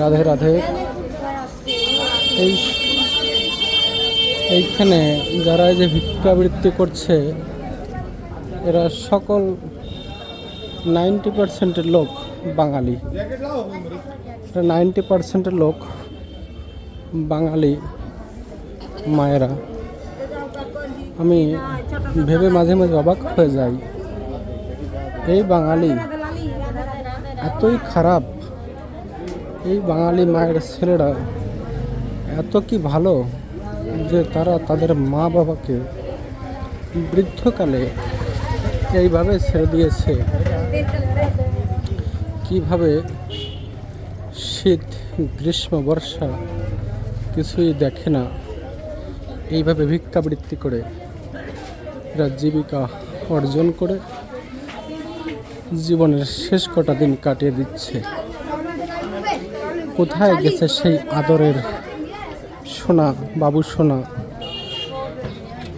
রাধে রাধে। এই এইখানে যারা এই যে ভিক্ষাবৃত্তি করছে, এরা সকল 90% লোক বাঙালি। 90% লোক বাঙালি মায়েরা। আমি ভেবে মাঝে মাঝে অবাক হয়ে যাই, এই বাঙালি এতই খারাপ, এই বাঙালি মায়ের ছেলেরা এত কি ভালো যে তারা তাদের মা বাবাকে বৃদ্ধকালে এইভাবে ছেড়ে দিয়েছে। কিভাবে শীত গ্রীষ্ম বর্ষা কিছুই দেখে না, এইভাবে ভিক্ষাবৃত্তি করে এরা জীবিকা অর্জন করে জীবনের শেষ কটা দিন কাটিয়ে দিচ্ছে। কোথায় গেছে সেই আদরের সোনা, বাবু সোনা?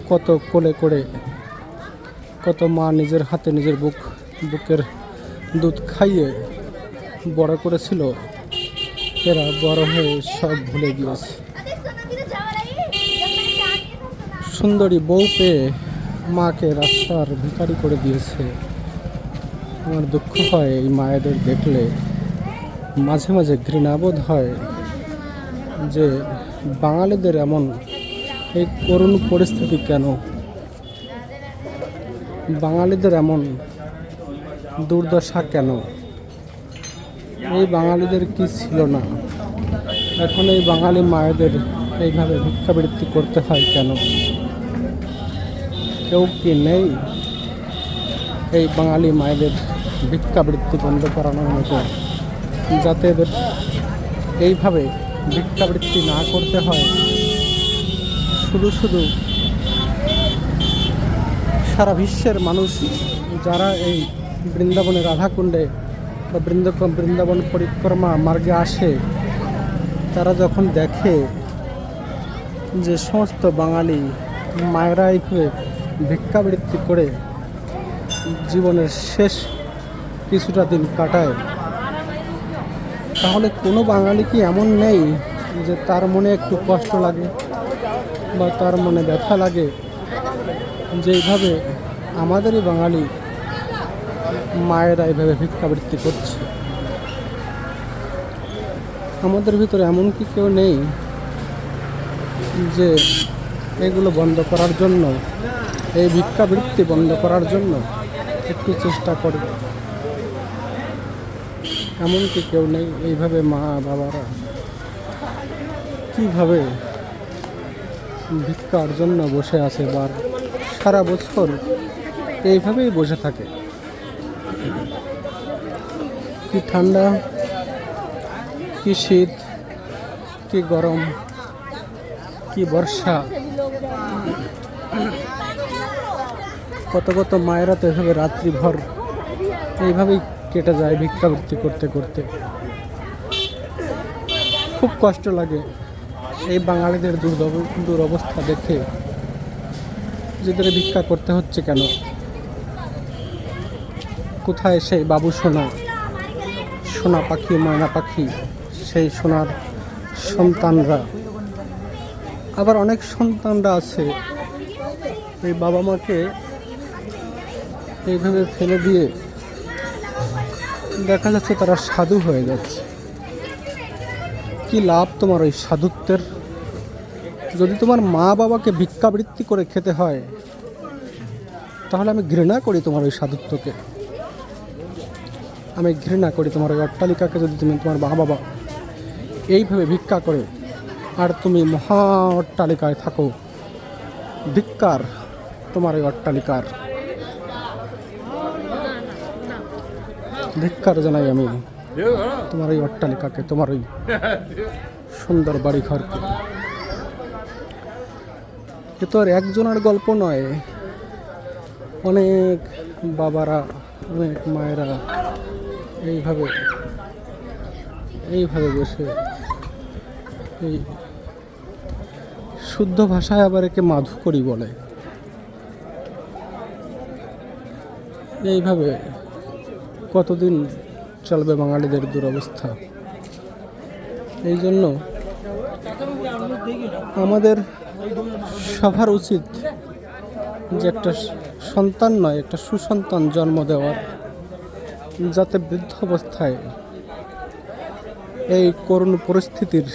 কত কোলে করে কত মা নিজের হাতে নিজের বুকের দুধ খাইয়ে বড় করেছিল, এরা বড় হয়ে সব ভুলে গিয়েছে। সুন্দরী বউ পেয়ে মাকে রাস্তার ভিখারি করে দিয়েছে। আমার দুঃখ হয় এই মায়েদের দেখলে, মাঝে মাঝে ঘৃণাবোধ হয় যে বাঙালিদের এমন এই করুণ পরিস্থিতি কেন, বাঙালিদের এমন দুর্দশা কেন? এই বাঙালিদের কি ছিল না? এখন এই বাঙালি মায়েদের এইভাবে ভিক্ষাবৃত্তি করতে হয় কেন? কেউ কি নেই এই বাঙালি মায়েদের ভিক্ষাবৃত্তি বন্ধ করানোর মতো, যাতে এদের এইভাবে ভিক্ষাবৃত্তি না করতে হয়? শুধু শুধু সারা বিশ্বের মানুষ যারা এই বৃন্দাবনের রাধাকুণ্ডে বা বৃন্দাবন পরিক্রমা মার্গে আসে, তারা যখন দেখে যে সমস্ত বাঙালি মায়েরা এইভাবে ভিক্ষাবৃত্তি করে জীবনের শেষ কিছুটা দিন কাটায়, তাহলে কোনো বাঙালি কি এমন নেই যে তার মনে একটু কষ্ট লাগে বা তার মনে ব্যথা লাগে যে এইভাবে আমাদেরই বাঙালি মায়েরা এইভাবে ভিক্ষাবৃত্তি করছে? আমাদের ভিতরে এমন কি কেউ নেই যে এগুলো বন্ধ করার জন্য, এই ভিক্ষাবৃত্তি বন্ধ করার জন্য একটু চেষ্টা করে? এমন কি কেউ নেই? এইভাবে মা বাবারা কিভাবে ভিক্ষার জন্য বসে আছে, বা সারা বছর এইভাবেই বসে থাকে। কি ঠান্ডা, কি শীত, কি গরম, কি বর্ষা, কত কত মায়েরা তো এভাবে রাত্রিভর এইভাবেই কেটে যায় ভিক্ষাবৃত্তি করতে করতে। খুব কষ্ট লাগে এই বাঙালিদের দুরবস্থা দেখে, যেদের ভিক্ষা করতে হচ্ছে কেন? কোথায় সেই বাবু সোনা, সোনা পাখি, ময়না পাখি, সেই সোনার সন্তানরা? আবার অনেক সন্তানরা আছে এই বাবা মাকে এইভাবে ফেলে দিয়ে দেখা যাচ্ছে তারা সাধু হয়ে যাচ্ছে। কি লাভ তোমার ওই সাধুত্বের? যদি তোমার মা বাবাকে ভিক্ষাবৃত্তি করে খেতে হয়, তাহলে আমি ঘৃণা করি তোমার ওই সাধুত্বকে। আমি ঘৃণা করি তোমার ওই অট্টালিকাকে। যদি তুমি তোমার মা বাবা এইভাবে ভিক্ষা করে আর তুমি মহা অট্টালিকায় থাকো, ধিক্কার তোমার ওই অট্টালিকার, ধিক্কার জানাই আমি তোমার ওই অট্টালিকাকে, তোমার ওই সুন্দর বাড়ি ঘরকে। এ তো আর একজনের গল্প নয়, অনেক বাবারা, অনেক মায়েরা এইভাবে বসে, এই শুদ্ধ ভাষায় আবার একে মাধুকরী বলে, এইভাবে কতদিন চলবে বাঙালিদের দুরবস্থা? এই জন্য আমাদের সবার উচিত যে একটা সন্তান নয়, একটা সুসন্তান জন্ম দেওয়ার, যাতে বৃদ্ধ অবস্থায় এই করুণ পরিস্থিতির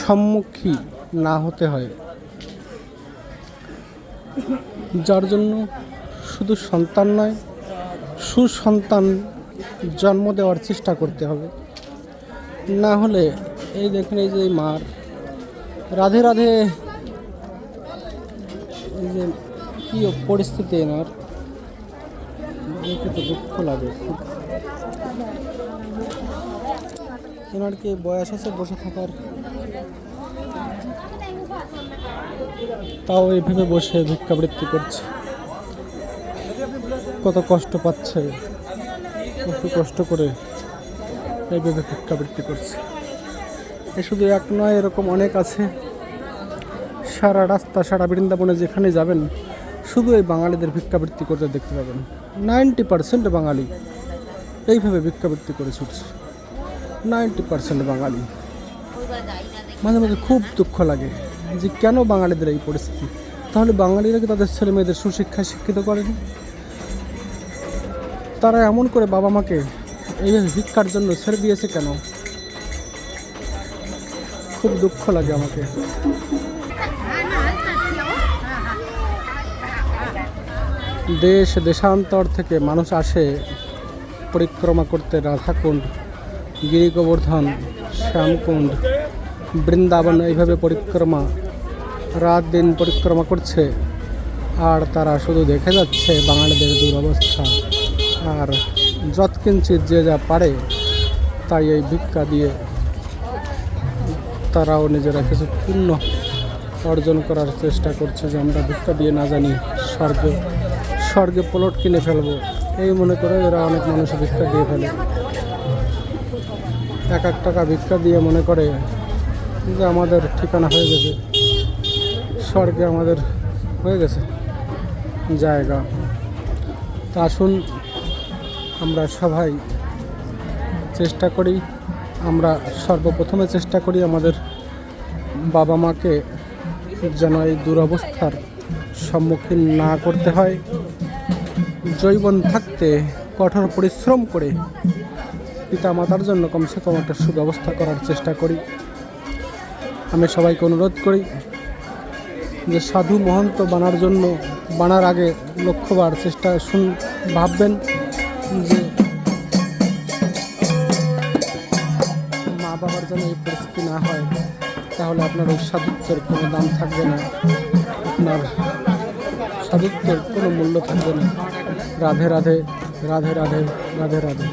সম্মুখীন না হতে হয়। যার জন্য শুধু সন্তান নয়, সুসন্তান জন্ম দেওয়ার চেষ্টা করতে হবে। না হলে এই দেখুন, এই যে মার রাধে রাধে, এই যে কী পরিস্থিতি এনার, দেখে তো দুঃখ লাগে খুব। এনার কি বয়স আছে বসে থাকার? তাও এইভাবে বসে ভিক্ষাবৃত্তি করছে, কত কষ্ট পাচ্ছে, কত কষ্ট করে এইভাবে ভিক্ষাবৃত্তি করছে। এ শুধু এক নয়, এরকম অনেক আছে। সারা রাস্তা, সারা বৃন্দাবনে যেখানে যাবেন শুধু এই বাঙালিদের ভিক্ষাবৃত্তি করতে দেখতে পাবেন। 90% বাঙালি এইভাবে ভিক্ষাবৃত্তি করে ছুটছে। 90% বাঙালি। মাঝে মাঝে খুব দুঃখ লাগে যে কেন বাঙালিদের এই পরিস্থিতি। তাহলে বাঙালিরা কি তাদের ছেলে মেয়েদের সুশিক্ষায় শিক্ষিত করেনি? তারা এমন করে বাবা মাকে এইভাবে ভিক্ষার জন্য ছেড়ে দিয়েছে কেন? খুব দুঃখ লাগে আমাকে। দেশ দেশান্তর থেকে মানুষ আসে পরিক্রমা করতে রাধাকুণ্ড, গিরি গোবর্ধন, শ্যামকুণ্ড, বৃন্দাবন, এইভাবে পরিক্রমা রাত দিন পরিক্রমা করছে। আর তারা শুধু দেখে যাচ্ছে বাঙালিদের দুরবস্থা। আর যৎকিঞ্চিত যে যা পারে তাই এই ভিক্ষা দিয়ে তারাও নিজেরা কিছু পুণ্য অর্জন করার চেষ্টা করছে, যে আমরা ভিক্ষা দিয়ে না জানি স্বর্গে প্লট কিনে ফেলবো, এই মনে করে এরা অনেক মানুষ ভিক্ষা দিয়ে ফেলে। 1 টাকা ভিক্ষা দিয়ে মনে করে যে আমাদের ঠিকানা হয়ে গেছে, স্বর্গে আমাদের হয়ে গেছে জায়গা। তা আসুন আমরা সবাই চেষ্টা করি, আমরা সর্বপ্রথমে চেষ্টা করি আমাদের বাবা মাকে যেন এই দুরবস্থার সম্মুখীন না করতে হয়। জৈবন থাকতে কঠোর পরিশ্রম করে পিতা মাতার জন্য কমসে কম একটা সুব্যবস্থা করার চেষ্টা করি। আমি সবাইকে অনুরোধ করি যে সাধু মহন্ত বানার আগে লক্ষ্যবার চেষ্টা ভাববেন যে মা বাবার যেন এই পরিস্থিতি না হয়, তাহলে আপনার ওই সাধুত্বের কোনো দাম থাকবে না, আপনার সাধুত্বের কোনো মূল্য থাকবে না। রাধে রাধে, রাধে রাধে, রাধে রাধে।